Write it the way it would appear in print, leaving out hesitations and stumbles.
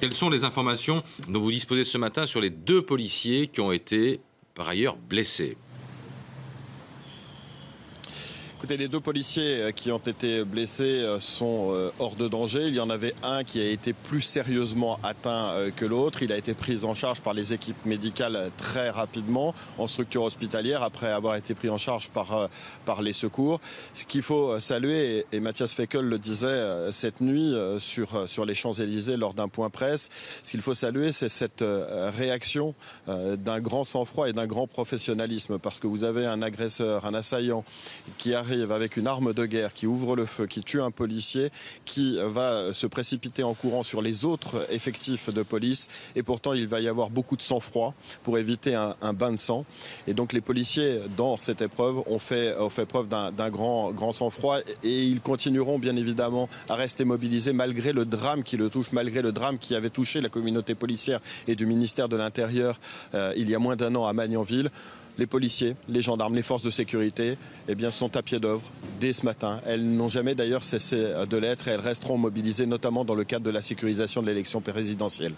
Quelles sont les informations dont vous disposez ce matin sur les 2 policiers qui ont été par ailleurs blessés? Écoutez, les 2 policiers qui ont été blessés sont hors de danger. Il y en avait un qui a été plus sérieusement atteint que l'autre. Il a été pris en charge par les équipes médicales très rapidement en structure hospitalière après avoir été pris en charge par les secours. Ce qu'il faut saluer, et Matthias Fekl le disait cette nuit sur les Champs-Élysées lors d'un point presse, ce qu'il faut saluer, c'est cette réaction d'un grand sang-froid et d'un grand professionnalisme, parce que vous avez un agresseur, un assaillant qui arrive avec une arme de guerre, qui ouvre le feu, qui tue un policier, qui va se précipiter en courant sur les autres effectifs de police, et pourtant il va y avoir beaucoup de sang-froid pour éviter un bain de sang. Et donc les policiers dans cette épreuve ont fait preuve d'un grand sang-froid, et ils continueront bien évidemment à rester mobilisés malgré le drame qui le touche, malgré le drame qui avait touché la communauté policière et du ministère de l'Intérieur il y a moins d'1 an à Magnanville. Les policiers, les gendarmes, les forces de sécurité sont à pied d'œuvre dès ce matin. Elles n'ont jamais d'ailleurs cessé de l'être, et elles resteront mobilisées notamment dans le cadre de la sécurisation de l'élection présidentielle.